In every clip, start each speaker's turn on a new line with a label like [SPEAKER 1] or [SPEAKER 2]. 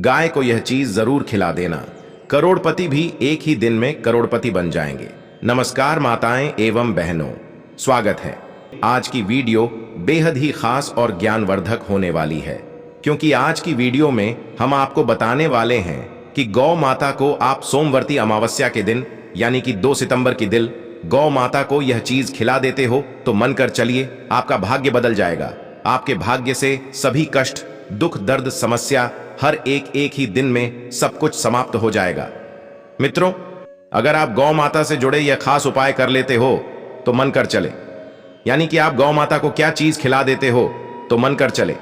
[SPEAKER 1] गाय को यह चीज जरूर खिला देना, करोड़पति भी एक ही दिन में करोड़पति बन जाएंगे। नमस्कार माताएं एवं बहनों, स्वागत है। आज की वीडियो बेहद ही खास और ज्ञानवर्धक होने वाली है, क्योंकि आज की वीडियो में हम आपको बताने वाले हैं कि गौ माता को आप सोमवती अमावस्या के दिन यानी कि 2 सितंबर की दिन गौ माता को यह चीज खिला देते हो तो मन कर चलिए आपका भाग्य बदल जाएगा। आपके भाग्य से सभी कष्ट, दुख, दर्द, समस्या हर एक ही दिन में सब कुछ समाप्त हो जाएगा। मित्रों, अगर आप गौ माता से जुड़े यह खास उपाय कर लेते हो तो मन कर चले, यानी कि आप गौ माता को क्या चीज खिला देते हो तो मन कर चले,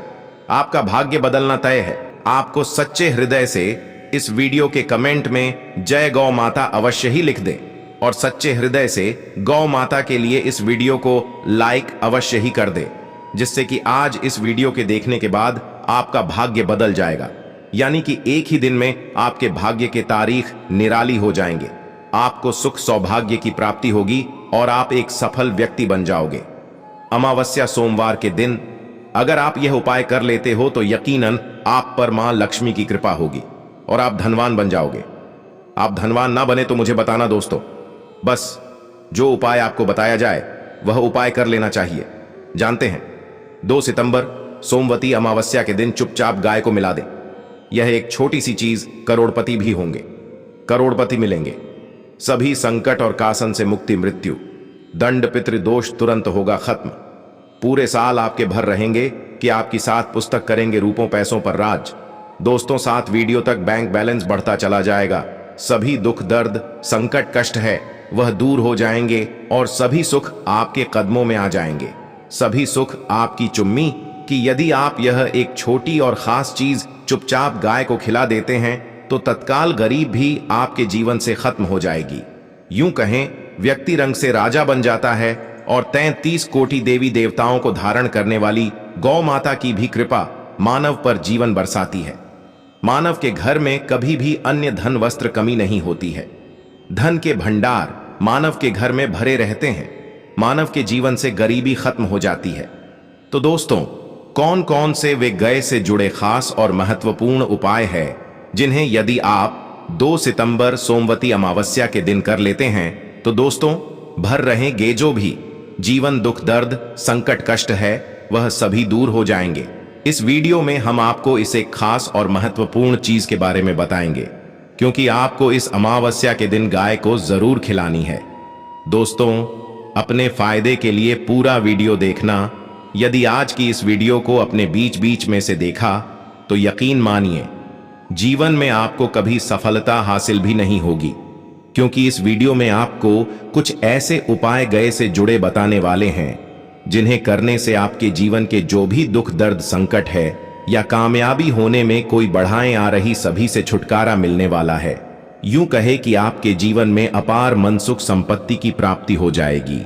[SPEAKER 1] आपका भाग्य बदलना तय है। आपको सच्चे हृदय से इस वीडियो के कमेंट में जय गौ माता अवश्य ही लिख दें और सच्चे हृदय से गौ माता के लिए इस वीडियो को लाइक अवश्य ही कर दें, जिससे कि आज इस वीडियो के देखने के बाद आपका भाग्य बदल जाएगा, यानी कि एक ही दिन में आपके भाग्य के तारीख निराली हो जाएंगे। आपको सुख सौभाग्य की प्राप्ति होगी और आप एक सफल व्यक्ति बन जाओगे। अमावस्या सोमवार के दिन अगर आप यह उपाय कर लेते हो तो यकीनन आप पर मां लक्ष्मी की कृपा होगी और आप धनवान बन जाओगे। आप धनवान ना बने तो मुझे बताना दोस्तों, बस जो उपाय आपको बताया जाए वह उपाय कर लेना चाहिए। जानते हैं, 2 सितंबर सोमवती अमावस्या के दिन चुपचाप गाय को मिला दें। यह एक छोटी सी चीज करोड़पति भी होंगे, करोड़पति मिलेंगे। सभी संकट और कासन से मुक्ति, मृत्यु, दंड, पितृदोष तुरंत होगा खत्म। पूरे साल आपके भर रहेंगे कि आपकी साथ पुस्तक करेंगे रूपों पैसों पर राज। दोस्तों, 7 वीडियो तक बैंक बैलेंस बढ़ता चला जाएगा। सभी दुख, दर्द, संकट, कष्ट है वह दूर हो जाएंगे और सभी सुख आपके कदमों में आ जाएंगे। सभी सुख आपकी चुम्मी कि यदि आप यह एक छोटी और खास चीज चुपचाप गाय को खिला देते हैं तो तत्काल गरीब भी आपके जीवन से खत्म हो जाएगी। यूं कहें, व्यक्ति रंग से राजा बन जाता है और 33 कोटि देवी देवताओं को धारण करने वाली गौ माता की भी कृपा मानव पर जीवन बरसाती है। मानव के घर में कभी भी अन्य धन वस्त्र कमी नहीं होती है। धन के भंडार मानव के घर में भरे रहते हैं। मानव के जीवन से गरीबी खत्म हो जाती है। तो दोस्तों, कौन कौन से वे गाय से जुड़े खास और महत्वपूर्ण उपाय हैं जिन्हें यदि आप 2 सितंबर सोमवती अमावस्या के दिन कर लेते हैं तो दोस्तों भर रहेंगे जो भी जीवन, दुख, दर्द, संकट, कष्ट है वह सभी दूर हो जाएंगे। इस वीडियो में हम आपको इस एक खास और महत्वपूर्ण चीज के बारे में बताएंगे, क्योंकि आपको इस अमावस्या के दिन गाय को जरूर खिलानी है। दोस्तों, अपने फायदे के लिए पूरा वीडियो देखना। यदि आज की इस वीडियो को अपने बीच बीच में से देखा तो यकीन मानिए जीवन में आपको कभी सफलता हासिल भी नहीं होगी, क्योंकि इस वीडियो में आपको कुछ ऐसे उपाय गए से जुड़े बताने वाले हैं जिन्हें करने से आपके जीवन के जो भी दुख, दर्द, संकट है या कामयाबी होने में कोई बढ़ाएं आ रही सभी से छुटकारा मिलने वाला है। यूं कहे कि आपके जीवन में अपार मन, सुख, संपत्ति की प्राप्ति हो जाएगी।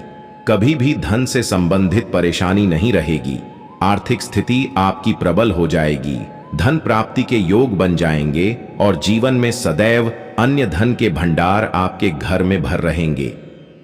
[SPEAKER 1] कभी भी धन से संबंधित परेशानी नहीं रहेगी। आर्थिक स्थिति आपकी प्रबल हो जाएगी। धन प्राप्ति के योग बन जाएंगे और जीवन में सदैव अन्य धन के भंडार आपके घर में भर रहेंगे।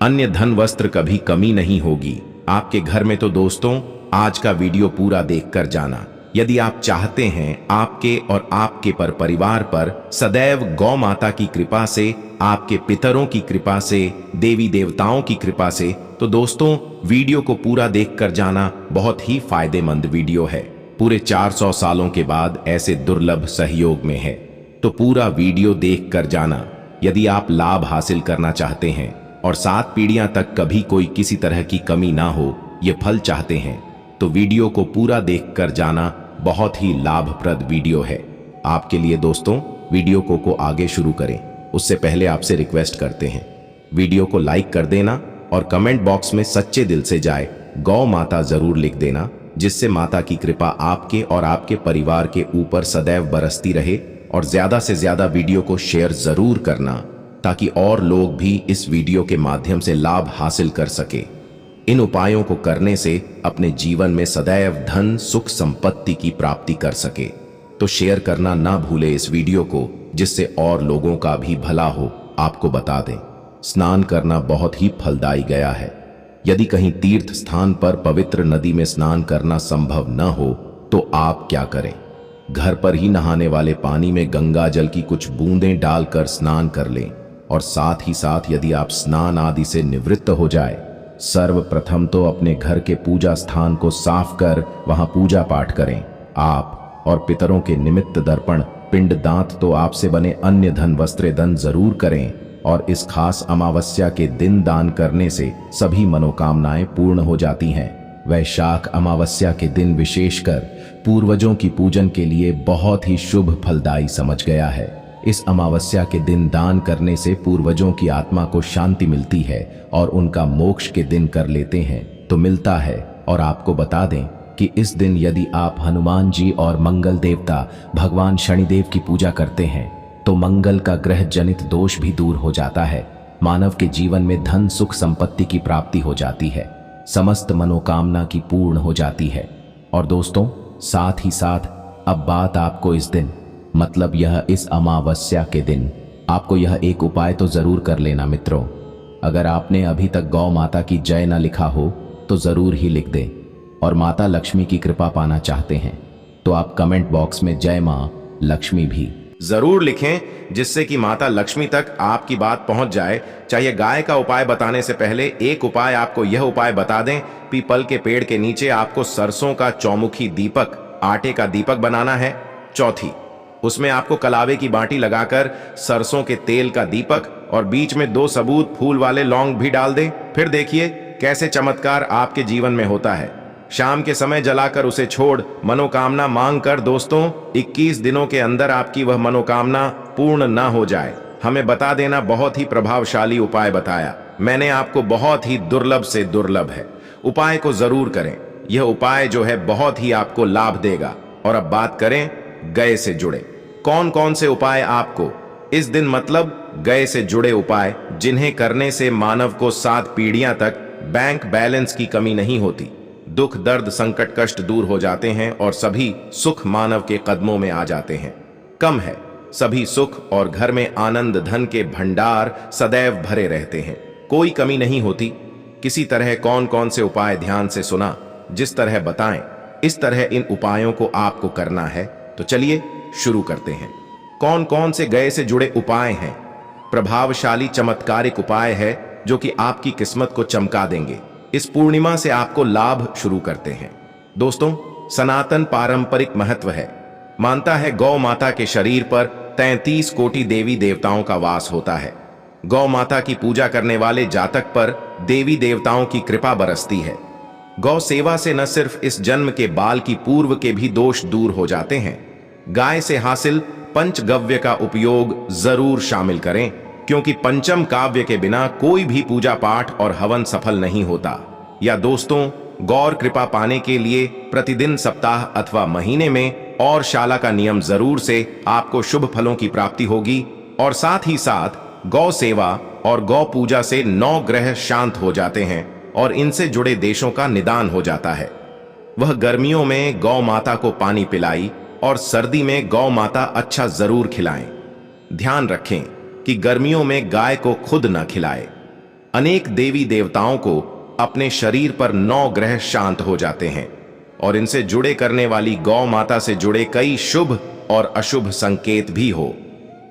[SPEAKER 1] अन्य धन वस्त्र कभी कमी नहीं होगी आपके घर में। तो दोस्तों, आज का वीडियो पूरा देखकर जाना। यदि आप चाहते हैं आपके और आपके परिवार पर सदैव गौ माता की कृपा से, आपके पितरों की कृपा से, देवी देवताओं की कृपा से, तो दोस्तों वीडियो को पूरा देखकर जाना। बहुत ही फायदेमंद वीडियो है। पूरे 400 सालों के बाद ऐसे दुर्लभ सहयोग में है, तो पूरा वीडियो देखकर जाना। यदि आप लाभ हासिल करना चाहते हैं और 7 पीढ़ियां तक कभी कोई किसी तरह की कमी ना हो, ये फल चाहते हैं, तो वीडियो को पूरा देखकर जाना। बहुत ही लाभप्रद वीडियो है आपके लिए। दोस्तों, वीडियो को आगे शुरू करें उससे पहले आपसे रिक्वेस्ट करते हैं वीडियो को लाइक कर देना और कमेंट बॉक्स में सच्चे दिल से जाए गौ माता जरूर लिख देना, जिससे माता की कृपा आपके और आपके परिवार के ऊपर सदैव बरसती रहे। और ज्यादा से ज्यादा वीडियो को शेयर जरूर करना ताकि और लोग भी इस वीडियो के माध्यम से लाभ हासिल कर सके। इन उपायों को करने से अपने जीवन में सदैव धन, सुख, संपत्ति की प्राप्ति कर सके। तो शेयर करना ना भूले इस वीडियो को, जिससे और लोगों का भी भला हो। आपको बता दें, स्नान करना बहुत ही फलदायी गया है। यदि कहीं तीर्थ स्थान पर पवित्र नदी में स्नान करना संभव न हो तो आप क्या करें? घर पर ही नहाने वाले पानी में गंगा जल की कुछ बूंदें डालकर स्नान कर लें और साथ ही साथ यदि आप स्नान आदि से निवृत्त हो जाए, सर्वप्रथम तो अपने घर के पूजा स्थान को साफ कर वहां पूजा पाठ करें। आप और पितरों के निमित्त दर्पण, पिंड, दांत तो आपसे बने अन्य धन वस्त्र दान जरूर करें और इस खास अमावस्या के दिन दान करने से सभी मनोकामनाएं पूर्ण हो जाती हैं। वैशाख अमावस्या के दिन विशेषकर पूर्वजों की पूजन के लिए बहुत ही शुभ फलदायी समझ गया है। इस अमावस्या के दिन दान करने से पूर्वजों की आत्मा को शांति मिलती है और उनका मोक्ष के दिन कर लेते हैं तो मिलता है। और आपको बता दें कि इस दिन यदि आप हनुमान जी और मंगल देवता भगवान शनिदेव की पूजा करते हैं तो मंगल का ग्रह जनित दोष भी दूर हो जाता है। मानव के जीवन में धन, सुख, संपत्ति की प्राप्ति हो जाती है, समस्त मनोकामना की पूर्ण हो जाती है। और दोस्तों, साथ ही साथ अब बात आपको इस दिन, मतलब यह इस अमावस्या के दिन आपको यह एक उपाय तो जरूर कर लेना मित्रों। अगर आपने अभी तक गौ माता की जय न लिखा हो तो जरूर ही लिख दें। और माता लक्ष्मी की कृपा पाना चाहते हैं तो आप कमेंट बॉक्स में जय मां लक्ष्मी भी
[SPEAKER 2] जरूर लिखें, जिससे कि माता लक्ष्मी तक आपकी बात पहुंच जाए। चाहिए गाय का उपाय बताने से पहले एक उपाय आपको यह उपाय बता दें। पीपल के पेड़ के नीचे आपको सरसों का चौमुखी दीपक, आटे का दीपक बनाना है। चौथी, उसमें आपको कलावे की बाटी लगाकर सरसों के तेल का दीपक और बीच में 2 सबूत फूल वाले लौंग भी डाल दें। फिर देखिए कैसे चमत्कार आपके जीवन में होता है। शाम के समय जलाकर उसे छोड़ मनोकामना मांग कर दोस्तों 21 दिनों के अंदर आपकी वह मनोकामना पूर्ण न हो जाए, हमें बता देना। बहुत ही प्रभावशाली उपाय बताया मैंने आपको, बहुत ही दुर्लभ से दुर्लभ है। उपाय को जरूर करें, यह उपाय जो है बहुत ही आपको लाभ देगा। और अब बात करें गए से जुड़े कौन कौन से उपाय आपको इस दिन, मतलब गए से जुड़े उपाय जिन्हें करने से मानव को 7 पीढ़ियां तक बैंक बैलेंस की कमी नहीं होती, दुख, दर्द, संकट, कष्ट दूर हो जाते हैं और सभी सुख मानव के कदमों में आ जाते हैं। कम है सभी सुख और घर में आनंद, धन के भंडार सदैव भरे रहते हैं, कोई कमी नहीं होती। किसी तरह कौन कौन से उपाय ध्यान से सुना, जिस तरह बताएं इस तरह इन उपायों को आपको करना है। तो चलिए शुरू करते हैं। कौन कौन से गए से जुड़े उपाय हैं? प्रभावशाली चमत्कारिक उपाय है जो कि आपकी किस्मत को चमका देंगे। इस पूर्णिमा से आपको लाभ शुरू करते हैं। दोस्तों, सनातन पारंपरिक महत्व है। मानता है गौ माता के शरीर पर 33 कोटि देवी देवताओं का वास होता है। गौ माता की पूजा करने वाले जातक पर देवी देवताओं की कृपा बरसती है। गौ सेवा से न सिर्फ इस जन्म के बाल की पूर्व के भी दोष दूर हो जाते हैं। गाय से हासिल पंचगव्य का उपयोग जरूर शामिल करें, क्योंकि पंचम काव्य के बिना कोई भी पूजा पाठ और हवन सफल नहीं होता। या दोस्तों, गौर कृपा पाने के लिए प्रतिदिन, सप्ताह अथवा महीने में और शाला का नियम जरूर से आपको शुभ फलों की प्राप्ति होगी। और साथ ही साथ गौ सेवा और गौ पूजा से 9 ग्रह शांत हो जाते हैं और इनसे जुड़े देशों का निदान हो जाता है। वह गर्मियों में गौ माता को पानी पिलाई और सर्दी में गौ माता अच्छा जरूर खिलाएं। ध्यान रखें कि गर्मियों में गाय को खुद न खिलाए। अनेक देवी देवताओं को अपने शरीर पर 9 ग्रह शांत हो जाते हैं और इनसे जुड़े करने वाली गौ माता से जुड़े कई शुभ और अशुभ संकेत भी हो।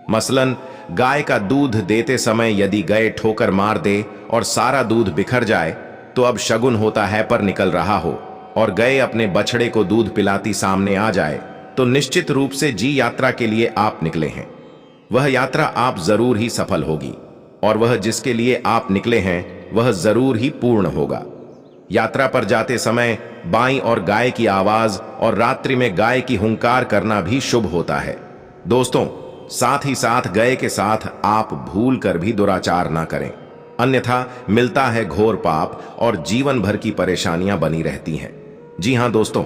[SPEAKER 2] मसलन, गाय का दूध देते समय यदि गाय ठोकर मार दे और सारा दूध बिखर जाए तो अब शगुन होता है पर निकल रहा हो, और गाय अपने बछड़े को दूध पिलाती सामने आ जाए तो निश्चित रूप से जी यात्रा के लिए आप निकले हैं। वह यात्रा आप जरूर ही सफल होगी और वह जिसके लिए आप निकले हैं वह जरूर ही पूर्ण होगा। यात्रा पर जाते समय बाई और गाय की आवाज और रात्रि में गाय की हुंकार करना भी शुभ होता है। दोस्तों, साथ ही साथ गाय के साथ आप भूल कर भी दुराचार ना करें, अन्यथा मिलता है घोर पाप और जीवन भर की परेशानियां बनी रहती हैं। जी हां दोस्तों,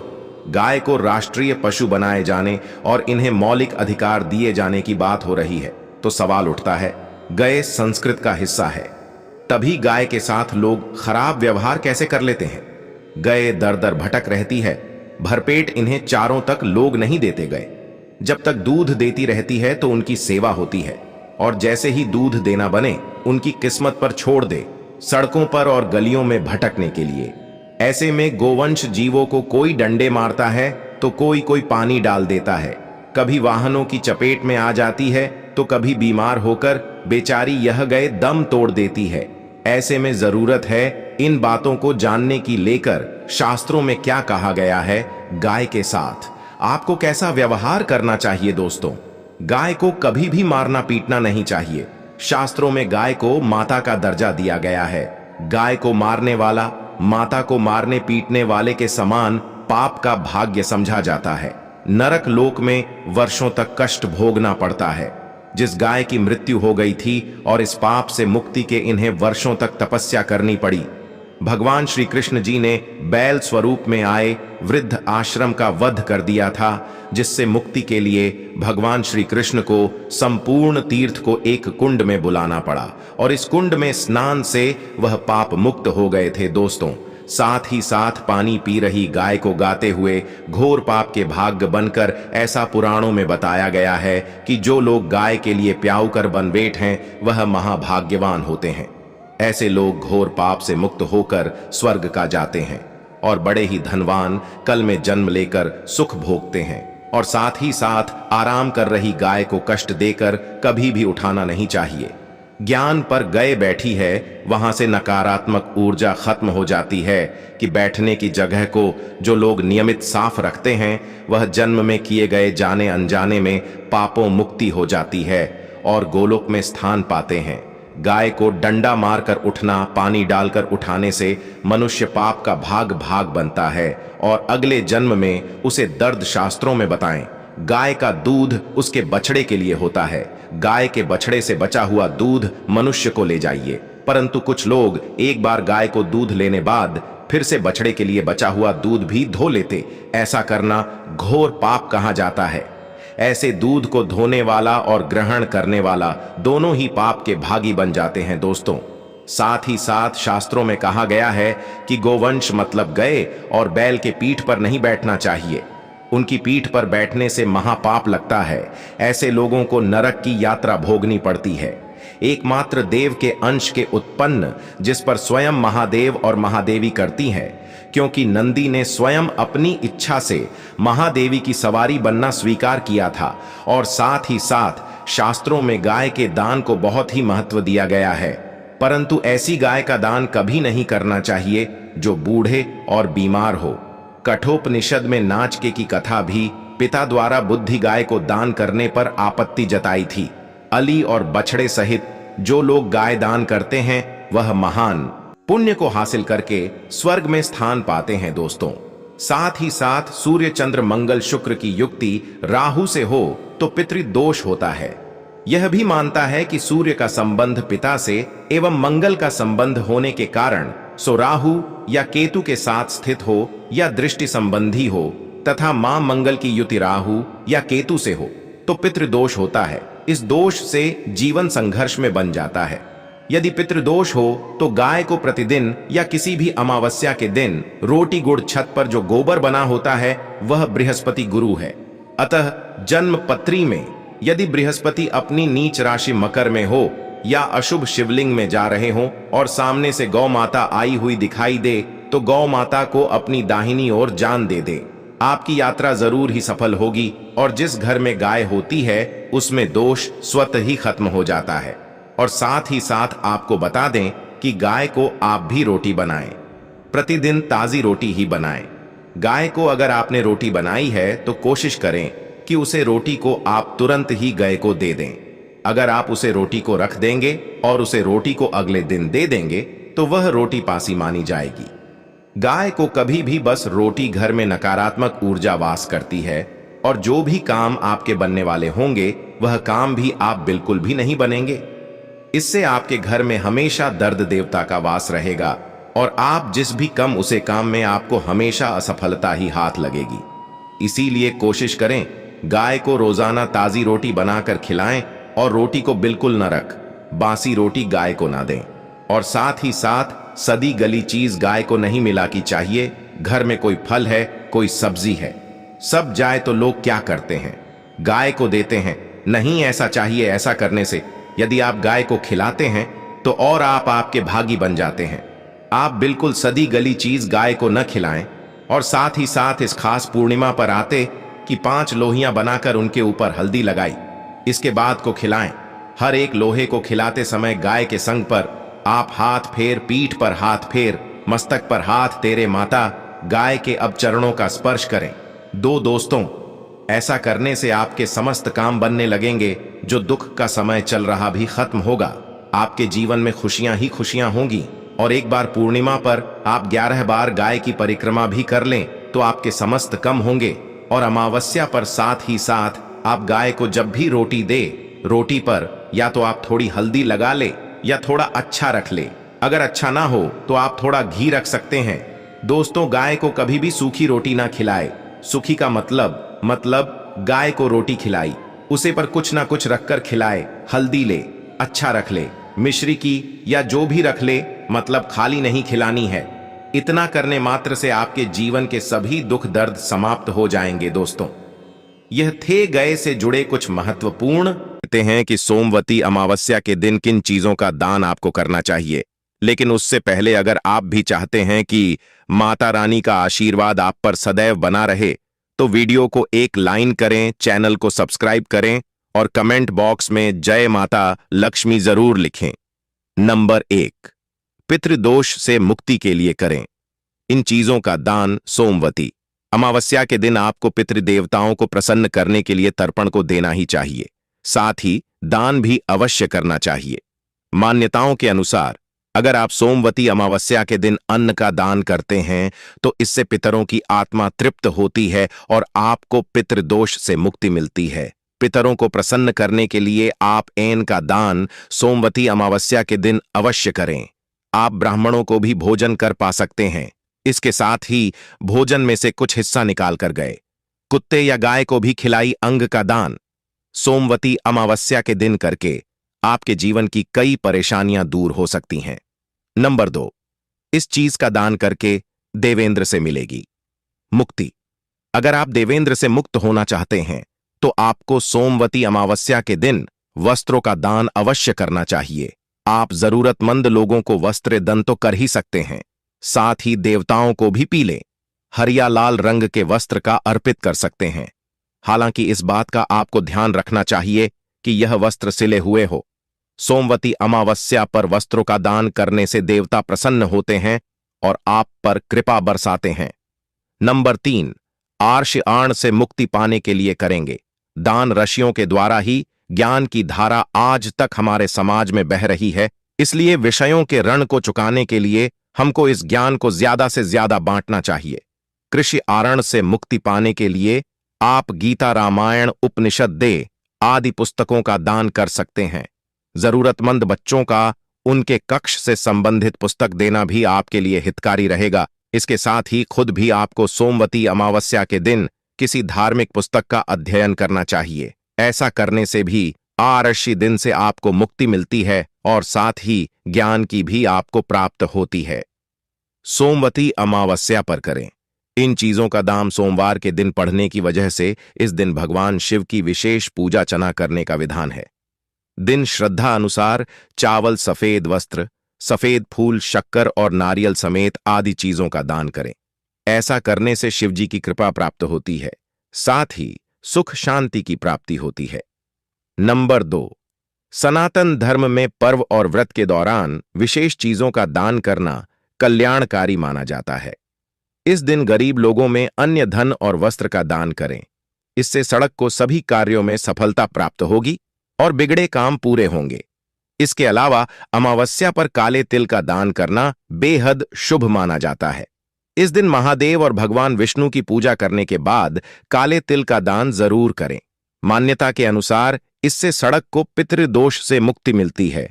[SPEAKER 2] गाय को राष्ट्रीय पशु बनाए जाने और इन्हें मौलिक अधिकार दिए जाने की बात हो रही है तो सवाल उठता है, गाय संस्कृत का हिस्सा है, तभी गाय के साथ लोग खराब व्यवहार कैसे कर लेते हैं? गाय दर दर भटक रहती है, भरपेट इन्हें चारों तक लोग नहीं देते गए। जब तक दूध देती रहती है तो उनकी सेवा होती है, और जैसे ही दूध देना बने उनकी किस्मत पर छोड़ दे, सड़कों पर और गलियों में भटकने के लिए। ऐसे में गोवंश जीवों को कोई डंडे मारता है तो कोई पानी डाल देता है,
[SPEAKER 1] कभी वाहनों की चपेट में आ जाती है तो कभी बीमार होकर बेचारी यह गए दम तोड़ देती है। ऐसे में जरूरत है इन बातों को जानने की, लेकर शास्त्रों में क्या कहा गया है गाय के साथ आपको कैसा व्यवहार करना चाहिए। दोस्तों, गाय को कभी भी मारना पीटना नहीं चाहिए। शास्त्रों में गाय को माता का दर्जा दिया गया है। गाय को मारने वाला माता को मारने पीटने वाले के समान पाप का भाग्य समझा जाता है। नरक लोक में वर्षों तक कष्ट भोगना पड़ता है। जिस गाय की मृत्यु हो गई थी और इस पाप से मुक्ति के इन्हें वर्षों तक तपस्या करनी पड़ी। भगवान श्री कृष्ण जी ने बैल स्वरूप में आए वृद्ध आश्रम का वध कर दिया था, जिससे मुक्ति के लिए भगवान श्री कृष्ण को संपूर्ण तीर्थ को एक कुंड में बुलाना पड़ा और इस कुंड में स्नान से वह पाप मुक्त हो गए थे। दोस्तों, साथ ही साथ पानी पी रही गाय को गाते हुए घोर पाप के भाग्य बनकर ऐसा पुराणों में बताया गया है कि जो लोग गाय के लिए प्याऊ कर बन बैठ हैं वह महाभाग्यवान होते हैं। ऐसे लोग घोर पाप से मुक्त होकर स्वर्ग का जाते हैं और बड़े ही धनवान कल में जन्म लेकर सुख भोगते हैं। और साथ ही साथ आराम कर रही गाय को कष्ट देकर कभी भी उठाना नहीं चाहिए। ज्ञान पर गए बैठी है, वहां से नकारात्मक ऊर्जा खत्म हो जाती है कि बैठने की जगह को जो लोग नियमित साफ रखते हैं वह जन्म में किए गए जाने अनजाने में पापों मुक्ति हो जाती है और गोलोक में स्थान पाते हैं। गाय को डंडा मारकर उठना, पानी डालकर उठाने से मनुष्य पाप का भाग भाग बनता है और अगले जन्म में उसे दर्द शास्त्रों में बताएं। गाय का दूध उसके बछड़े के लिए होता है। गाय के बछड़े से बचा हुआ दूध मनुष्य को ले जाइए, परंतु कुछ लोग एक बार गाय को दूध लेने बाद फिर से बछड़े के लिए बचा हुआ दूध भी धो लेते। ऐसा करना घोर पाप कहा जाता है। ऐसे दूध को धोने वाला और ग्रहण करने वाला दोनों ही पाप के भागी बन जाते हैं। दोस्तों, साथ ही साथ शास्त्रों में कहा गया है कि गोवंश मतलब गए और बैल के पीठ पर नहीं बैठना चाहिए। उनकी पीठ पर बैठने से महापाप लगता है। ऐसे लोगों को नरक की यात्रा भोगनी पड़ती है। एकमात्र देव के अंश के उत्पन्न जिस पर स्वयं महादेव और महादेवी करती है, क्योंकि नंदी ने स्वयं अपनी इच्छा से महादेवी की सवारी बनना स्वीकार किया था। और साथ ही साथ शास्त्रों में गाय के दान को बहुत ही महत्व दिया गया है, परंतु ऐसी गाय का दान कभी नहीं करना चाहिए जो बूढ़े और बीमार हो। कठोपनिषद में नाचके की कथा भी पिता द्वारा बुद्धि गाय को दान करने पर आपत्ति जताई थी। अली और बछड़े सहित जो लोग गाय दान करते हैं वह महान पुण्य को हासिल करके स्वर्ग में स्थान पाते हैं। दोस्तों, साथ ही साथ सूर्य चंद्र मंगल शुक्र की युक्ति राहु से हो तो पितृदोष होता है। यह भी मानता है कि सूर्य का संबंध पिता से एवं मंगल का संबंध होने के कारण सो राहु या केतु के साथ स्थित हो या दृष्टि संबंधी हो तथा मां मंगल की युति राहु या केतु से हो तो पितृदोष होता है। इस दोष से जीवन संघर्ष में बन जाता है। यदि पितृदोष हो तो गाय को प्रतिदिन या किसी भी अमावस्या के दिन रोटी गुड़ छत पर जो गोबर बना होता है वह बृहस्पति गुरु है। अतः जन्म पत्री में यदि बृहस्पति अपनी नीच राशि मकर में हो या अशुभ शिवलिंग में जा रहे हों और सामने से गौ माता आई हुई दिखाई दे तो गौ माता को अपनी दाहिनी ओर जान दे दे। आपकी यात्रा जरूर ही सफल होगी और जिस घर में गाय होती है उसमें दोष स्वतः ही खत्म हो जाता है। और साथ ही साथ आपको बता दें कि गाय को आप भी रोटी बनाएं, प्रतिदिन ताजी रोटी ही बनाएं। गाय को अगर आपने रोटी बनाई है तो कोशिश करें कि उसे रोटी को आप तुरंत ही गाय को दे दें। अगर आप उसे रोटी को रख देंगे और उसे रोटी को अगले दिन दे देंगे तो वह रोटी पासी मानी जाएगी। गाय को कभी भी बस रोटी घर में नकारात्मक ऊर्जा वास करती है और जो भी काम आपके बनने वाले होंगे वह काम भी आप बिल्कुल भी नहीं बनेंगे। इससे आपके घर में हमेशा दर्द देवता का वास रहेगा और आप जिस भी कम उसे काम में आपको हमेशा असफलता ही हाथ लगेगी। इसीलिए कोशिश करें गाय को रोजाना ताजी रोटी बनाकर खिलाएं और रोटी को बिल्कुल न रख बासी रोटी गाय को ना दें। और साथ ही साथ सदी गली चीज गाय को नहीं मिलानी चाहिए। घर में कोई फल है, कोई सब्जी है, सब जाए तो लोग क्या करते हैं, गाय को देते हैं। नहीं ऐसा चाहिए। ऐसा करने से यदि आप गाय को खिलाते हैं तो और आप आपके भागी बन जाते हैं। आप बिल्कुल सदी गली चीज गाय को न खिलाएं। और साथ ही साथ इस खास पूर्णिमा पर आते कि 5 लोहियां बनाकर उनके ऊपर हल्दी लगाई। इसके बाद को खिलाएं। हर एक लोहे को खिलाते समय गाय के संग पर आप हाथ फेर, पीठ पर हाथ फेर, मस्तक पर हाथ तेरे माता, गाय के अब चरणों का स्पर्श करें। दोस्तों, ऐसा करने से आपके समस्त काम बनने लगेंगे। जो दुख का समय चल रहा भी खत्म होगा। आपके जीवन में खुशियां ही खुशियां होंगी। और एक बार पूर्णिमा पर आप 11 बार गाय की परिक्रमा भी कर लें तो आपके समस्त कम होंगे। और अमावस्या पर साथ ही साथ आप गाय को जब भी रोटी दे, रोटी पर या तो आप थोड़ी हल्दी लगा ले या थोड़ा अच्छा रख ले। अगर अच्छा ना हो तो आप थोड़ा घी रख सकते हैं। दोस्तों, गाय को कभी भी सूखी रोटी ना खिलाए। सूखी का मतलब गाय को रोटी खिलाई, उसे पर कुछ ना कुछ रखकर खिलाए। हल्दी ले, अच्छा रख ले, मिश्री की या जो भी रख ले, मतलब खाली नहीं खिलानी है। इतना करने मात्र से आपके जीवन के सभी दुख दर्द समाप्त हो जाएंगे। दोस्तों, यह थे गए से जुड़े कुछ महत्वपूर्ण कहते हैं कि सोमवती अमावस्या के दिन किन चीजों का दान आपको करना चाहिए। लेकिन उससे पहले अगर आप भी चाहते हैं कि माता रानी का आशीर्वाद आप पर सदैव बना रहे तो वीडियो को एक लाइन करें, चैनल को सब्सक्राइब करें और कमेंट बॉक्स में जय माता लक्ष्मी जरूर लिखें। नंबर 1, पितृदोष से मुक्ति के लिए करें इन चीजों का दान। सोमवती अमावस्या के दिन आपको पितृदेवताओं को प्रसन्न करने के लिए तर्पण को देना ही चाहिए। साथ ही दान भी अवश्य करना चाहिए। मान्यताओं के अनुसार अगर आप सोमवती अमावस्या के दिन अन्न का दान करते हैं तो इससे पितरों की आत्मा तृप्त होती है और आपको पितृदोष से मुक्ति मिलती है। पितरों को प्रसन्न करने के लिए आप ऐन का दान सोमवती अमावस्या के दिन अवश्य करें। आप ब्राह्मणों को भी भोजन कर पा सकते हैं। इसके साथ ही भोजन में से कुछ हिस्सा निकाल कर गए कुत्ते या गाय को भी खिलाई अंग का दान सोमवती अमावस्या के दिन करके आपके जीवन की कई परेशानियां दूर हो सकती हैं। नंबर 2, इस चीज का दान करके देवेंद्र से मिलेगी मुक्ति। अगर आप देवेंद्र से मुक्त होना चाहते हैं तो आपको सोमवती अमावस्या के दिन वस्त्रों का दान अवश्य करना चाहिए। आप जरूरतमंद लोगों को वस्त्र दान तो कर ही सकते हैं, साथ ही देवताओं को भी पीले हरिया लाल रंग के वस्त्र का अर्पित कर सकते हैं। हालांकि इस बात का आपको ध्यान रखना चाहिए कि यह वस्त्र सिले हुए हो। सोमवती अमावस्या पर वस्त्रों का दान करने से देवता प्रसन्न होते हैं और आप पर कृपा बरसाते हैं। नंबर 3, आर्ष आण से मुक्ति पाने के लिए करेंगे दान। ऋषियों के द्वारा ही ज्ञान की धारा आज तक हमारे समाज में बह रही है, इसलिए विषयों के ऋण को चुकाने के लिए हमको इस ज्ञान को ज्यादा से ज्यादा बांटना चाहिए। कृषि आरण से मुक्ति पाने के लिए आप गीता, रामायण, उपनिषद दे आदि पुस्तकों का दान कर सकते हैं। जरूरतमंद बच्चों का उनके कक्ष से संबंधित पुस्तक देना भी आपके लिए हितकारी रहेगा। इसके साथ ही खुद भी आपको सोमवती अमावस्या के दिन किसी धार्मिक पुस्तक का अध्ययन करना चाहिए। ऐसा करने से भी आर्षि दिन से आपको मुक्ति मिलती है और साथ ही ज्ञान की भी आपको प्राप्त होती है। सोमवती अमावस्या पर करें इन चीजों का दान। सोमवार के दिन पढ़ने की वजह से इस दिन भगवान शिव की विशेष पूजा अर्चना करने का विधान है। दिन श्रद्धा अनुसार चावल, सफेद वस्त्र, सफेद फूल, शक्कर और नारियल समेत आदि चीजों का दान करें। ऐसा करने से शिव जी की कृपा प्राप्त होती है, साथ ही सुख शांति की प्राप्ति होती है। नंबर 2, सनातन धर्म में पर्व और व्रत के दौरान विशेष चीजों का दान करना कल्याणकारी माना जाता है। इस दिन गरीब लोगों में अन्य धन और वस्त्र का दान करें। इससे सड़क को सभी कार्यों में सफलता प्राप्त होगी और बिगड़े काम पूरे होंगे। इसके अलावा अमावस्या पर काले तिल का दान करना बेहद शुभ माना जाता है। इस दिन महादेव और भगवान विष्णु की पूजा करने के बाद काले तिल का दान जरूर करें। मान्यता के अनुसार इससे सड़क को पितृदोष से मुक्ति मिलती है।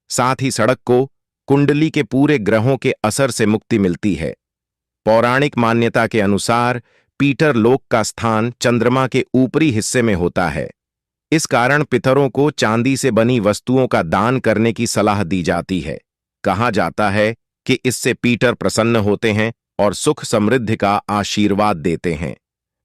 [SPEAKER 1] साथ ही सड़क को कुंडली के पूरे ग्रहों के असर से मुक्ति मिलती है। पौराणिक मान्यता के अनुसार पीटर लोक का स्थान चंद्रमा के ऊपरी हिस्से में होता है। इस कारण पितरों को चांदी से बनी वस्तुओं का दान करने की सलाह दी जाती है। कहा जाता है कि इससे पीटर प्रसन्न होते हैं और सुख समृद्धि का आशीर्वाद देते हैं।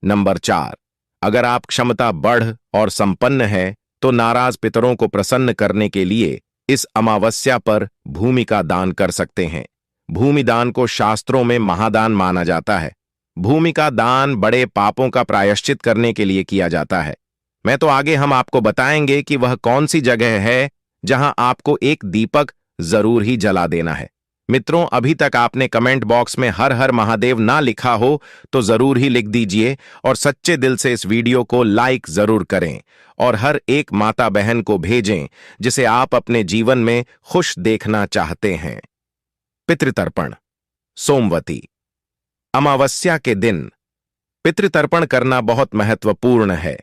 [SPEAKER 1] नंबर 4, अगर आप क्षमता बढ़ और संपन्न है तो नाराज पितरों को प्रसन्न करने के लिए इस अमावस्या पर भूमि का दान कर सकते हैं। भूमि दान को शास्त्रों में महादान माना जाता है। भूमि का दान बड़े पापों का प्रायश्चित करने के लिए किया जाता है। मैं तो आगे हम आपको बताएंगे कि वह कौन सी जगह है जहां आपको एक दीपक जरूर ही जला देना है। मित्रों, अभी तक आपने कमेंट बॉक्स में हर हर महादेव ना लिखा हो तो जरूर ही लिख दीजिए और सच्चे दिल से इस वीडियो को लाइक जरूर करें और हर एक माता बहन को भेजें जिसे आप अपने जीवन में खुश देखना चाहते हैं। पितृतर्पण। सोमवती अमावस्या के दिन पितृतर्पण करना बहुत महत्वपूर्ण है।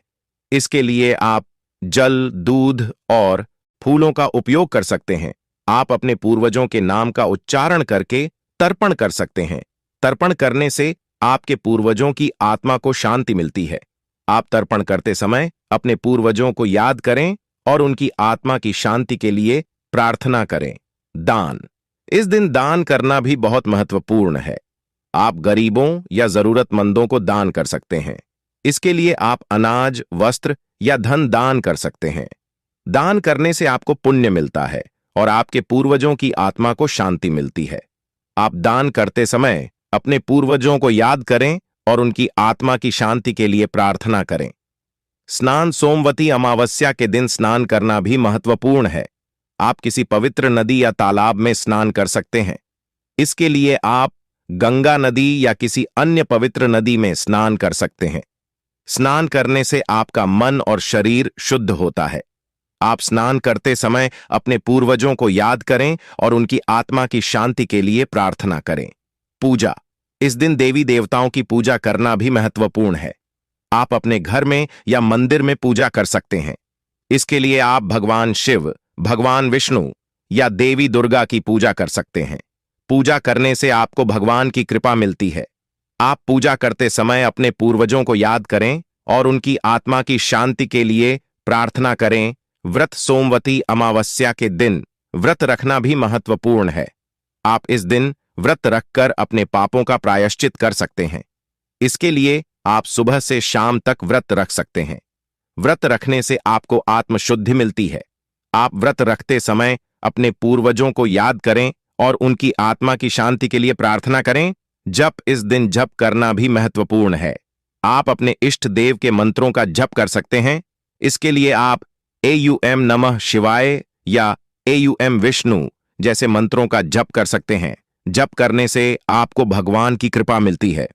[SPEAKER 1] इसके लिए आप जल, दूध और फूलों का उपयोग कर सकते हैं। आप अपने पूर्वजों के नाम का उच्चारण करके तर्पण कर सकते हैं। तर्पण करने से आपके पूर्वजों की आत्मा को शांति मिलती है। आप तर्पण करते समय अपने पूर्वजों को याद करें और उनकी आत्मा की शांति के लिए प्रार्थना करें। दान। इस दिन दान करना भी बहुत महत्वपूर्ण है। आप गरीबों या जरूरतमंदों को दान कर सकते हैं। इसके लिए आप अनाज, वस्त्र या धन दान कर सकते हैं। दान करने से आपको पुण्य मिलता है और आपके पूर्वजों की आत्मा को शांति मिलती है। आप दान करते समय अपने पूर्वजों को याद करें और उनकी आत्मा की शांति के लिए प्रार्थना करें। स्नान। सोमवती अमावस्या के दिन स्नान करना भी महत्वपूर्ण है। आप किसी पवित्र नदी या तालाब में स्नान कर सकते हैं। इसके लिए आप गंगा नदी या किसी अन्य पवित्र नदी में स्नान कर सकते हैं। स्नान करने से आपका मन और शरीर शुद्ध होता है। आप स्नान करते समय अपने पूर्वजों को याद करें और उनकी आत्मा की शांति के लिए प्रार्थना करें। पूजा। इस दिन देवी देवताओं की पूजा करना भी महत्वपूर्ण है। आप अपने घर में या मंदिर में पूजा कर सकते हैं। इसके लिए आप भगवान शिव, भगवान विष्णु या देवी दुर्गा की पूजा कर सकते हैं। पूजा करने से आपको भगवान की कृपा मिलती है। आप पूजा करते समय अपने पूर्वजों को याद करें और उनकी आत्मा की शांति के लिए प्रार्थना करें। व्रत। सोमवती अमावस्या के दिन व्रत रखना भी महत्वपूर्ण है। आप इस दिन व्रत रखकर अपने पापों का प्रायश्चित कर सकते हैं। इसके लिए आप सुबह से शाम तक व्रत रख सकते हैं। व्रत रखने से आपको आत्मशुद्धि मिलती है। आप व्रत रखते समय अपने पूर्वजों को याद करें और उनकी आत्मा की शांति के लिए प्रार्थना करें। जप। इस दिन जप करना भी महत्वपूर्ण है। आप अपने इष्ट देव के मंत्रों का जप कर सकते हैं। इसके लिए आप एयूएम नमः शिवाय या एयूएम विष्णु जैसे मंत्रों का जप कर सकते हैं। जप करने से आपको भगवान की कृपा मिलती है।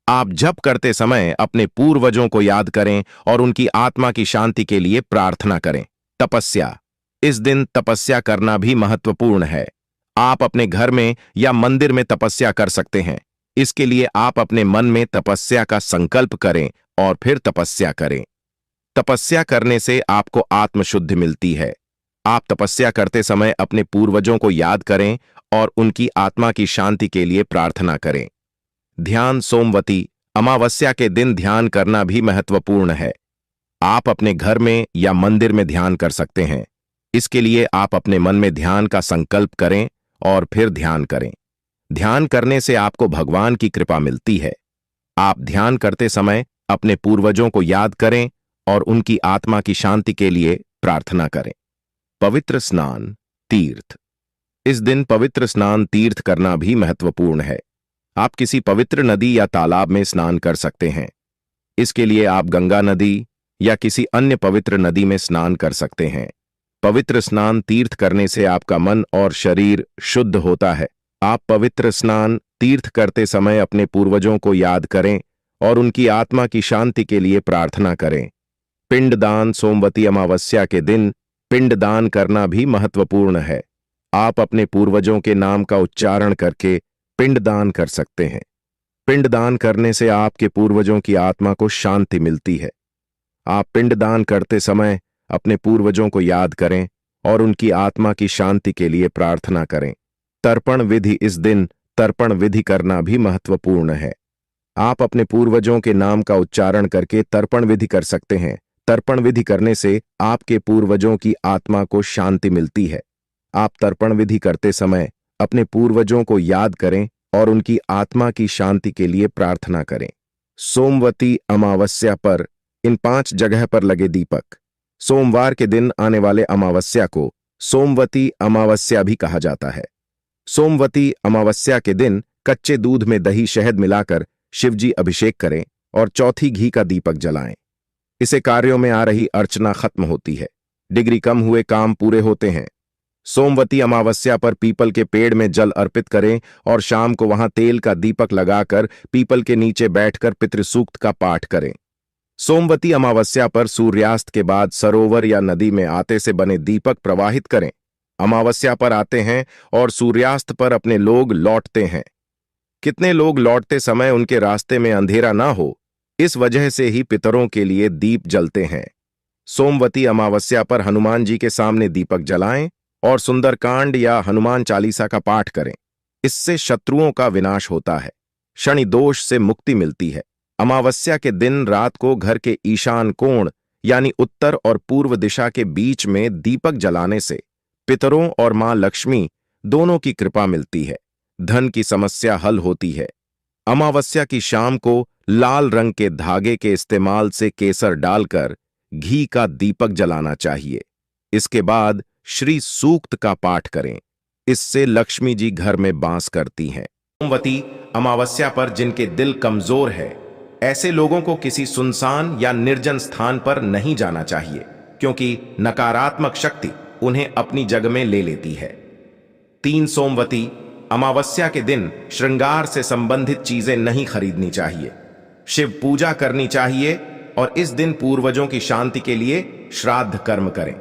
[SPEAKER 1] आप जप करते समय अपने पूर्वजों को याद करें और उनकी आत्मा की शांति के लिए प्रार्थना करें। तपस्या। इस दिन तपस्या करना भी महत्वपूर्ण है। आप अपने घर में या मंदिर में तपस्या कर सकते हैं। इसके लिए आप अपने मन में तपस्या का संकल्प करें और फिर तपस्या करें। तपस्या करने से आपको आत्मशुद्धि मिलती है। आप तपस्या करते समय अपने पूर्वजों को याद करें और उनकी आत्मा की शांति के लिए प्रार्थना करें। ध्यान। सोमवती अमावस्या के दिन ध्यान करना भी महत्वपूर्ण है। आप अपने घर में या मंदिर में ध्यान कर सकते हैं। इसके लिए आप अपने मन में ध्यान का संकल्प करें और फिर ध्यान करें। ध्यान करने से आपको भगवान की कृपा मिलती है। आप ध्यान करते समय अपने पूर्वजों को याद करें और उनकी आत्मा की शांति के लिए प्रार्थना करें। पवित्र स्नान, तीर्थ। इस दिन पवित्र स्नान, तीर्थ करना भी महत्वपूर्ण है। आप किसी पवित्र नदी या तालाब में स्नान कर सकते हैं। इसके लिए आप गंगा नदी या किसी अन्य पवित्र नदी में स्नान कर सकते हैं। पवित्र स्नान, तीर्थ करने से आपका मन और शरीर शुद्ध होता है। आप पवित्र स्नान, तीर्थ करते समय अपने पूर्वजों को याद करें और उनकी आत्मा की शांति के लिए प्रार्थना करें। पिंडदान। सोमवती अमावस्या के दिन पिंडदान करना भी महत्वपूर्ण है। आप अपने पूर्वजों के नाम का उच्चारण करके पिंडदान कर सकते हैं। पिंडदान करने से आपके पूर्वजों की आत्मा को शांति मिलती है। आप पिंडदान करते समय अपने पूर्वजों को याद करें और उनकी आत्मा की शांति के लिए प्रार्थना करें। तर्पण विधि। इस दिन तर्पण विधि करना भी महत्वपूर्ण है। आप अपने पूर्वजों के नाम का उच्चारण करके तर्पण विधि कर सकते हैं। तर्पण विधि करने से आपके पूर्वजों की आत्मा को शांति मिलती है। आप तर्पण विधि करते समय अपने पूर्वजों को याद करें और उनकी आत्मा की शांति के लिए प्रार्थना करें। सोमवती अमावस्या पर इन 5 जगह पर लगे दीपक। सोमवार के दिन आने वाले अमावस्या को सोमवती अमावस्या भी कहा जाता है। सोमवती अमावस्या के दिन कच्चे दूध में दही शहद मिलाकर शिवजी अभिषेक करें और चौथी घी का दीपक जलाएं। इसे कार्यों में आ रही अर्चना खत्म होती है, डिग्री कम हुए काम पूरे होते हैं। सोमवती अमावस्या पर पीपल के पेड़ में जल अर्पित करें और शाम को वहां तेल का दीपक लगाकर पीपल के नीचे बैठकर पितृसूक्त का पाठ करें। सोमवती अमावस्या पर सूर्यास्त के बाद सरोवर या नदी में आटे से बने दीपक प्रवाहित करें। अमावस्या पर आते हैं और सूर्यास्त पर अपने लोग लौटते हैं। कितने लोग लौटते समय उनके रास्ते में अंधेरा ना हो, इस वजह से ही पितरों के लिए दीप जलते हैं। सोमवती अमावस्या पर हनुमान जी के सामने दीपक जलाएं और सुंदरकांड या हनुमान चालीसा का पाठ करें। इससे शत्रुओं का विनाश होता है, शनि दोष से मुक्ति मिलती है। अमावस्या के दिन रात को घर के ईशान कोण यानी उत्तर और पूर्व दिशा के बीच में दीपक जलाने से पितरों और मां लक्ष्मी दोनों की कृपा मिलती है, धन की समस्या हल होती है। अमावस्या की शाम को लाल रंग के धागे के इस्तेमाल से केसर डालकर घी का दीपक जलाना चाहिए। इसके बाद श्री सूक्त का पाठ करें, इससे लक्ष्मी जी घर में वास करती हैं। सोमवती अमावस्या पर जिनके दिल कमजोर है, ऐसे लोगों को किसी सुनसान या निर्जन स्थान पर नहीं जाना चाहिए, क्योंकि नकारात्मक शक्ति उन्हें अपनी जग में ले लेती है। 3 सोमवती अमावस्या के दिन श्रृंगार से संबंधित चीजें नहीं खरीदनी चाहिए। शिव पूजा करनी चाहिए और इस दिन पूर्वजों की शांति के लिए श्राद्ध कर्म करें।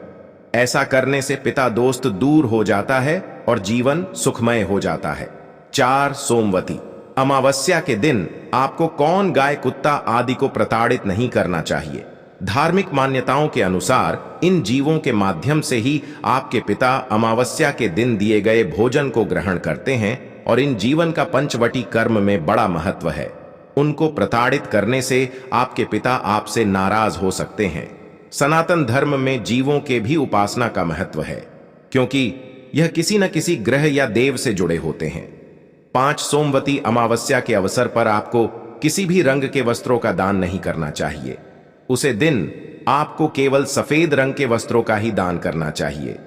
[SPEAKER 1] ऐसा करने से पिता दोस्त दूर हो जाता है और जीवन सुखमय हो जाता है। 4 सोमवती अमावस्या के दिन आपको कौन, गाय, कुत्ता आदि को प्रताड़ित नहीं करना चाहिए। धार्मिक मान्यताओं के अनुसार इन जीवों के माध्यम से ही आपके पिता अमावस्या के दिन दिए गए भोजन को ग्रहण करते हैं और इन जीवन का पंचवटी कर्म में बड़ा महत्व है। उनको प्रताड़ित करने से आपके पिता आपसे नाराज हो सकते हैं। सनातन धर्म में जीवों के भी उपासना का महत्व है, क्योंकि यह किसी न किसी ग्रह या देव से जुड़े होते हैं। 5 सोमवती अमावस्या के अवसर पर आपको किसी भी रंग के वस्त्रों का दान नहीं करना चाहिए। उसे दिन आपको केवल सफेद रंग के वस्त्रों का ही दान करना चाहिए।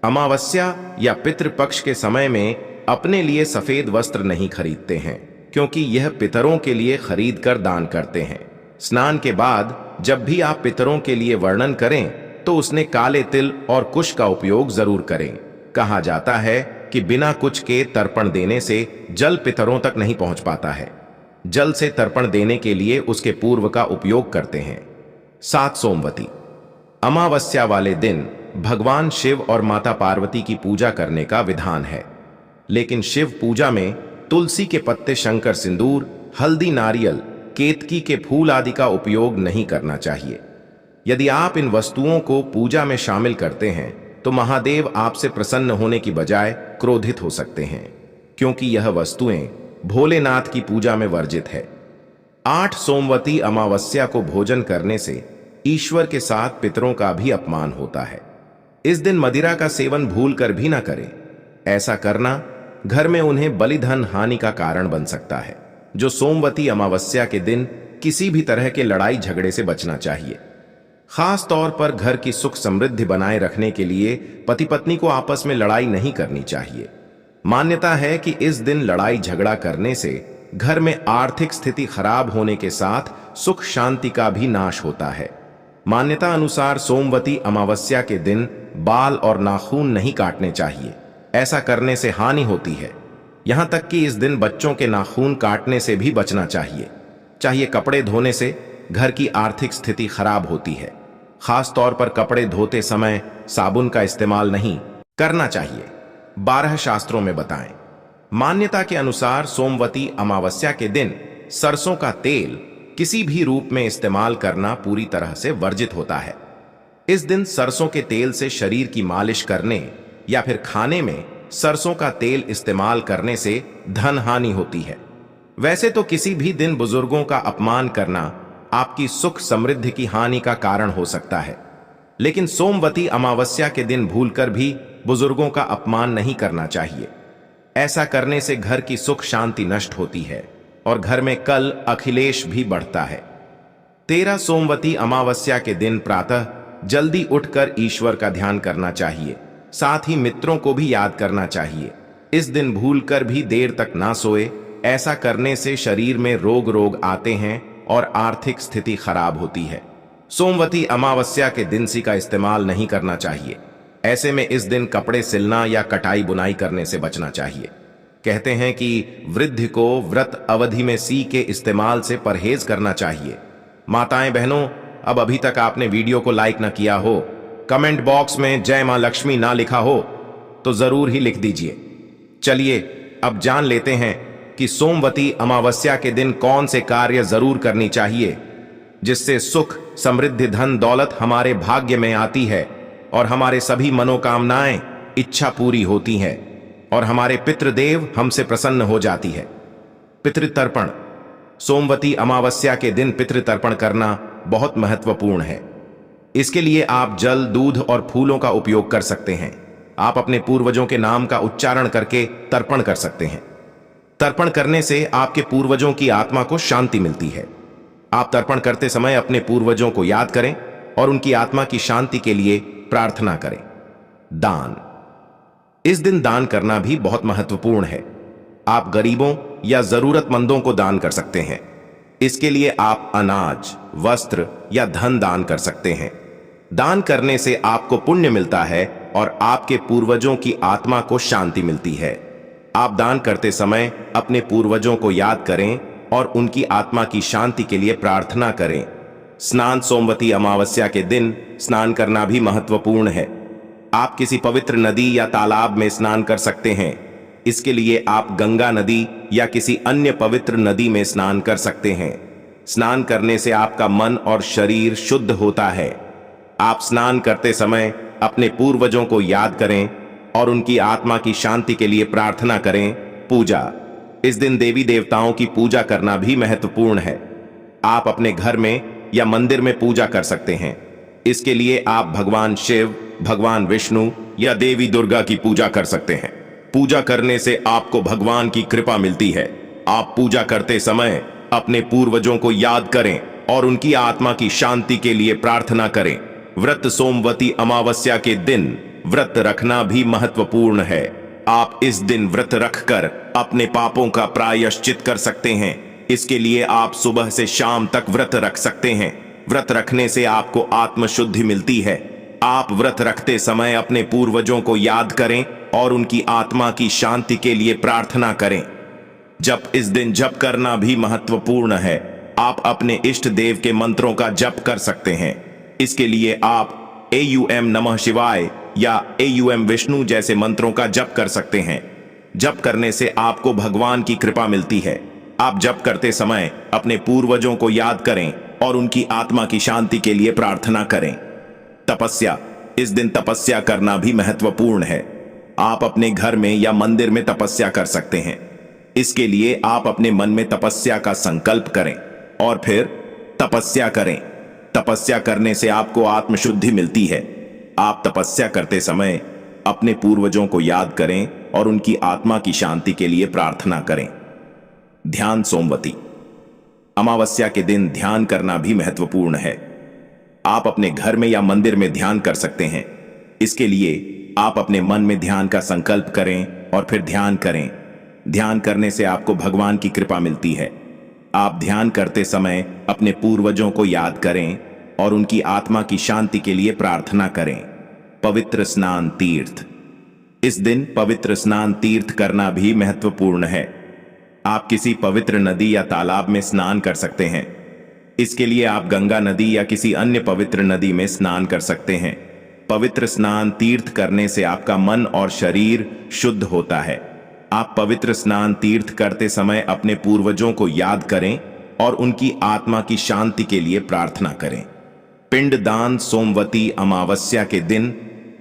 [SPEAKER 1] अमावस्या या पितृपक्ष के समय में अपने लिए सफेद वस्त्र नहीं खरीदते हैं, क्योंकि यह पितरों के लिए खरीद कर दान करते हैं। स्नान के बाद जब भी आप पितरों के लिए वर्णन करें तो उसने काले तिल और कुश का उपयोग जरूर करें। कहा जाता है कि बिना कुछ के तर्पण देने से जल पितरों तक नहीं पहुंच पाता है। जल से तर्पण देने के लिए उसके पूर्व का उपयोग करते हैं। 7 सोमवती अमावस्या वाले दिन भगवान शिव और माता पार्वती की पूजा करने का विधान है, लेकिन शिव पूजा में तुलसी के पत्ते, शंकर सिंदूर, हल्दी, नारियल, केतकी के फूल आदि का उपयोग नहीं करना चाहिए। यदि आप इन वस्तुओं को पूजा में शामिल करते हैं तो महादेव आपसे प्रसन्न होने की बजाय क्रोधित हो सकते हैं, क्योंकि यह वस्तुएं भोलेनाथ की पूजा में वर्जित है। 8 सोमवती अमावस्या को भोजन करने से ईश्वर के साथ पितरों का भी अपमान होता है। इस दिन मदिरा का सेवन भूल कर भी ना करें। ऐसा करना घर में उन्हें बलिधन हानि का कारण बन सकता है। जो सोमवती अमावस्या के दिन किसी भी तरह के लड़ाई झगड़े से बचना चाहिए। खास तौर पर घर की सुख समृद्धि बनाए रखने के लिए पति पत्नी को आपस में लड़ाई नहीं करनी चाहिए। मान्यता है कि इस दिन लड़ाई झगड़ा करने से घर में आर्थिक स्थिति खराब होने के साथ सुख शांति का भी नाश होता है। मान्यता अनुसार सोमवती अमावस्या के दिन बाल और नाखून नहीं काटने चाहिए। ऐसा करने से हानि होती है। यहां तक कि इस दिन बच्चों के नाखून काटने से भी बचना चाहिए। कपड़े धोने से घर की आर्थिक स्थिति खराब होती है। खास तौर पर कपड़े धोते समय साबुन का इस्तेमाल नहीं करना चाहिए। 12 शास्त्रों में बताएं। मान्यता के अनुसार सोमवती अमावस्या के दिन सरसों का तेल किसी भी रूप में इस्तेमाल करना पूरी तरह से वर्जित होता है। इस दिन सरसों के तेल से शरीर की मालिश करने या फिर खाने में सरसों का तेल इस्तेमाल करने से धन हानि होती है। वैसे तो किसी भी दिन बुजुर्गों का अपमान करना आपकी सुख समृद्धि की हानि का कारण हो सकता है, लेकिन सोमवती अमावस्या के दिन भूलकर भी बुजुर्गों का अपमान नहीं करना चाहिए। ऐसा करने से घर की सुख शांति नष्ट होती है और घर में कल अखिलेश भी बढ़ता है। 13 सोमवती अमावस्या के दिन प्रातः जल्दी उठकर ईश्वर का ध्यान करना चाहिए। साथ ही मित्रों को भी याद करना चाहिए। इस दिन भूलकर भी देर तक ना सोए, ऐसा करने से शरीर में रोग आते हैं और आर्थिक स्थिति खराब होती है। सोमवती अमावस्या के दिन सी का इस्तेमाल नहीं करना चाहिए। ऐसे में इस दिन कपड़े सिलना या कटाई बुनाई करने से बचना चाहिए। कहते हैं कि वृद्ध को व्रत अवधि में सी के इस्तेमाल से परहेज करना चाहिए। माताएं बहनों, अब अभी तक आपने वीडियो को लाइक ना किया हो, कमेंट बॉक्स में जय मां लक्ष्मी ना लिखा हो तो जरूर ही लिख दीजिए। चलिए अब जान लेते हैं कि सोमवती अमावस्या के दिन कौन से कार्य जरूर करनी चाहिए जिससे सुख, समृद्धि, धन दौलत हमारे भाग्य में आती है और हमारे सभी मनोकामनाएं, इच्छा पूरी होती है और हमारे पितृदेव हमसे प्रसन्न हो जाती है। पितृतर्पण। सोमवती अमावस्या के दिन पितृतर्पण करना बहुत महत्वपूर्ण है। इसके लिए आप जल, दूध और फूलों का उपयोग कर सकते हैं। आप अपने पूर्वजों के नाम का उच्चारण करके तर्पण कर सकते हैं। तर्पण करने से आपके पूर्वजों की आत्मा को शांति मिलती है। आप तर्पण करते समय अपने पूर्वजों को याद करें और उनकी आत्मा की शांति के लिए प्रार्थना करें। दान। इस दिन दान करना भी बहुत महत्वपूर्ण है। आप गरीबों या जरूरतमंदों को दान कर सकते हैं। इसके लिए आप अनाज, वस्त्र या धन दान कर सकते हैं। दान करने से आपको पुण्य मिलता है और आपके पूर्वजों की आत्मा को शांति मिलती है। आप दान करते समय अपने पूर्वजों को याद करें और उनकी आत्मा की शांति के लिए प्रार्थना करें। स्नान। सोमवती अमावस्या के दिन स्नान करना भी महत्वपूर्ण है। आप किसी पवित्र नदी या तालाब में स्नान कर सकते हैं। इसके लिए आप गंगा नदी या किसी अन्य पवित्र नदी में स्नान कर सकते हैं। स्नान करने से आपका मन और शरीर शुद्ध होता है। आप स्नान करते समय अपने पूर्वजों को याद करें और उनकी आत्मा की शांति के लिए प्रार्थना करें। पूजा। इस दिन देवी देवताओं की पूजा करना भी महत्वपूर्ण है। आप अपने घर में या मंदिर में पूजा कर सकते हैं। इसके लिए आप भगवान शिव, भगवान विष्णु या देवी दुर्गा की पूजा कर सकते हैं। पूजा करने से आपको भगवान की कृपा मिलती है। आप पूजा करते समय अपने पूर्वजों को याद करें और उनकी आत्मा की शांति के लिए प्रार्थना करें। व्रत। सोमवती अमावस्या के दिन व्रत रखना भी महत्वपूर्ण है। आप इस दिन व्रत रखकर अपने पापों का प्रायश्चित कर सकते हैं। इसके लिए आप सुबह से शाम तक व्रत रख सकते हैं। व्रत रखने से आपको आत्मशुद्धि मिलती है। आप व्रत रखते समय अपने पूर्वजों को याद करें और उनकी आत्मा की शांति के लिए प्रार्थना करें। जप। इस दिन जप करना भी महत्वपूर्ण है। आप अपने इष्ट देव के मंत्रों का जप कर सकते हैं। इसके लिए आप AUM नमः शिवाय या AUM विष्णु जैसे मंत्रों का जप कर सकते हैं। जप करने से आपको भगवान की कृपा मिलती है। आप जप करते समय अपने पूर्वजों को याद करें और उनकी आत्मा की शांति के लिए प्रार्थना करें। तपस्या। इस दिन तपस्या करना भी महत्वपूर्ण है। आप अपने घर में या मंदिर में तपस्या कर सकते हैं। इसके लिए आप अपने मन में तपस्या का संकल्प करें और फिर तपस्या करें। तपस्या करने से आपको आत्मशुद्धि मिलती है। आप तपस्या करते समय अपने पूर्वजों को याद करें और उनकी आत्मा की शांति के लिए प्रार्थना करें। ध्यान। सोमवती अमावस्या के दिन ध्यान करना भी महत्वपूर्ण है। आप अपने घर में या मंदिर में ध्यान कर सकते हैं। इसके लिए आप अपने मन में ध्यान का संकल्प करें और फिर ध्यान करें। ध्यान करने से आपको भगवान की कृपा मिलती है। आप ध्यान करते समय अपने पूर्वजों को याद करें और उनकी आत्मा की शांति के लिए प्रार्थना करें। पवित्र स्नान, तीर्थ। इस दिन पवित्र स्नान, तीर्थ करना भी महत्वपूर्ण है। आप किसी पवित्र नदी या तालाब में स्नान कर सकते हैं। इसके लिए आप गंगा नदी या किसी अन्य पवित्र नदी में स्नान कर सकते हैं। पवित्र स्नान, तीर्थ करने से आपका मन और शरीर शुद्ध होता है। आप पवित्र स्नान, तीर्थ करते समय अपने पूर्वजों को याद करें और उनकी आत्मा की शांति के लिए प्रार्थना करें। पिंडदान। सोमवती अमावस्या के दिन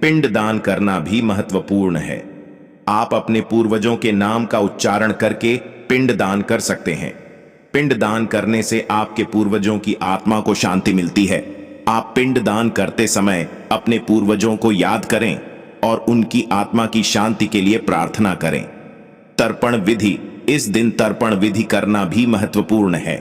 [SPEAKER 1] पिंडदान करना भी महत्वपूर्ण है। आप अपने पूर्वजों के नाम का उच्चारण करके पिंडदान कर सकते हैं। पिंडदान करने से आपके पूर्वजों की आत्मा को शांति मिलती है। आप पिंडदान करते समय अपने पूर्वजों को याद करें और उनकी आत्मा की शांति के लिए प्रार्थना करें। तर्पण विधि। इस दिन तर्पण विधि करना भी महत्वपूर्ण है।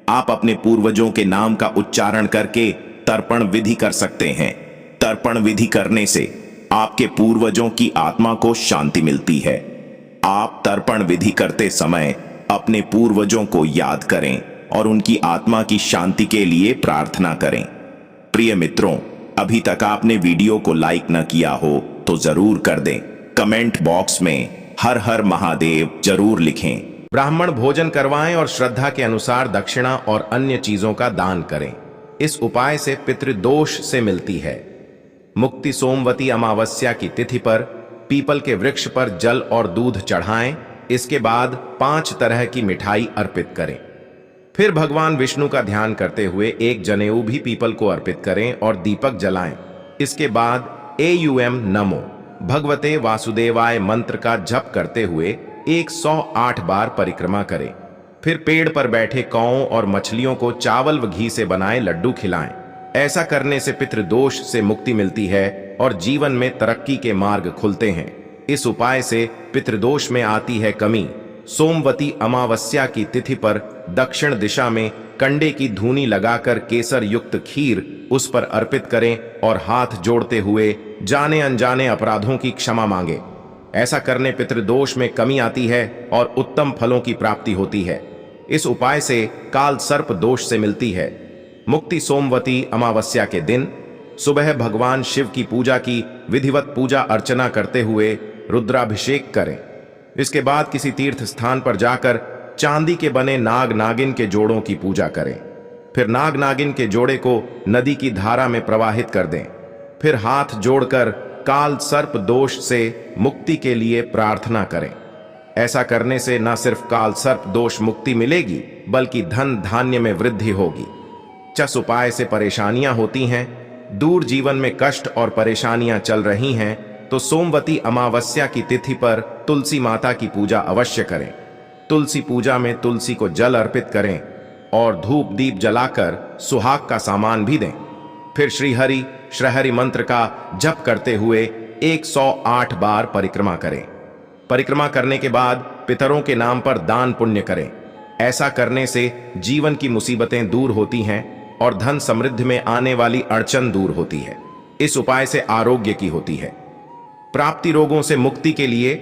[SPEAKER 1] आप अपने पूर्वजों के नाम का उच्चारण करके तर्पण विधि कर सकते हैं। तर्पण विधि करने से आपके पूर्वजों की आत्मा को शांति मिलती है। आप तर्पण विधि करते समय
[SPEAKER 3] अपने पूर्वजों को याद करें और उनकी आत्मा की शांति के लिए प्रार्थना करें। प्रिय मित्रों, अभी तक आपने वीडियो को लाइक न किया हो तो जरूर कर दें। कमेंट बॉक्स में हर हर महादेव जरूर लिखें।
[SPEAKER 1] ब्राह्मण भोजन करवाएं और श्रद्धा के अनुसार दक्षिणा और अन्य चीजों का दान करें। इस उपाय से पितृदोष से मिलती है मुक्ति। सोमवती अमावस्या की तिथि पर पीपल के वृक्ष पर जल और दूध चढ़ाएं। इसके बाद 5 तरह की मिठाई अर्पित करें। फिर भगवान विष्णु का ध्यान करते हुए एक जनेऊ भी पीपल को अर्पित करें और दीपक जलाएं। इसके बाद एयूएम नमो भगवते वासुदेवाय मंत्र का जप करते हुए 108 बार परिक्रमा करें। फिर पेड़ पर बैठे कौओं और मछलियों को चावल व घी से बनाए लड्डू खिलाएं। ऐसा करने से पितृदोष से मुक्ति मिलती है और जीवन में तरक्की के मार्ग खुलते हैं। इस उपाय से पितृदोष में आती है कमी। सोमवती अमावस्या की तिथि पर दक्षिण दिशा में कंडे की धूनी लगाकर केसर युक्त खीर उस पर अर्पित करें और हाथ जोड़ते हुए जाने अनजाने अपराधों की क्षमा मांगे। ऐसा करने पितृदोष में कमी आती है और उत्तम फलों की प्राप्ति होती है। इस उपाय से काल सर्प दोष से मिलती है मुक्ति। सोमवती अमावस्या के दिन सुबह भगवान शिव की पूजा की विधिवत पूजा अर्चना करते हुए रुद्राभिषेक करें। इसके बाद किसी तीर्थ स्थान पर जाकर चांदी के बने नाग नागिन के जोड़ों की पूजा करें। फिर नाग नागिन के जोड़े को नदी की धारा में प्रवाहित कर दें। फिर हाथ जोड़कर काल सर्प दोष से मुक्ति के लिए प्रार्थना करें। ऐसा करने से न सिर्फ काल सर्प दोष मुक्ति मिलेगी बल्कि धन धान्य में वृद्धि होगी। चस उपाय से परेशानियां होती हैं, दूर जीवन में कष्ट और परेशानियां चल रही हैं तो सोमवती अमावस्या की तिथि पर तुलसी माता की पूजा अवश्य करें। तुलसी पूजा में तुलसी को जल अर्पित करें और धूप दीप जलाकर सुहाग का सामान भी दें। फिर श्रीहरि मंत्र का जप करते हुए 108 बार परिक्रमा करें। परिक्रमा करने के बाद पितरों के नाम पर दान पुण्य करें। ऐसा करने से जीवन की मुसीबतें दूर होती हैं और धन समृद्धि में आने वाली अड़चन दूर होती है। इस उपाय से आरोग्य की होती है प्राप्ति। रोगों से मुक्ति के लिए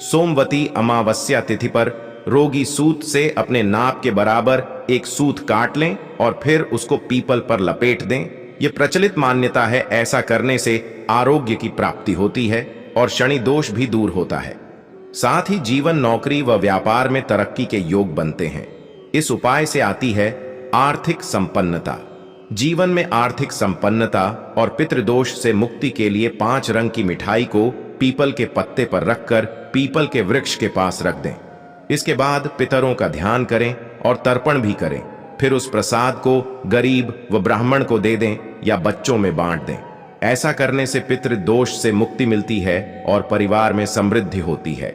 [SPEAKER 1] सोमवती अमावस्या तिथि पर रोगी सूत से अपने नाप के बराबर एक सूत काट लें और फिर उसको पीपल पर लपेट दें। यह प्रचलित मान्यता है। ऐसा करने से आरोग्य की प्राप्ति होती है और शनि दोष भी दूर होता है। साथ ही जीवन, नौकरी व व्यापार में तरक्की के योग बनते हैं। इस उपाय से आती है आर्थिक संपन्नता। जीवन में आर्थिक संपन्नता और पितृदोष से मुक्ति के लिए 5 रंग की मिठाई को पीपल के पत्ते पर रखकर पीपल के वृक्ष के पास रख दें। इसके बाद पितरों का ध्यान करें और तर्पण भी करें। फिर उस प्रसाद को गरीब व ब्राह्मण को दे दें या बच्चों में बांट दें। ऐसा करने से पितृदोष से मुक्ति मिलती है और परिवार में समृद्धि होती है।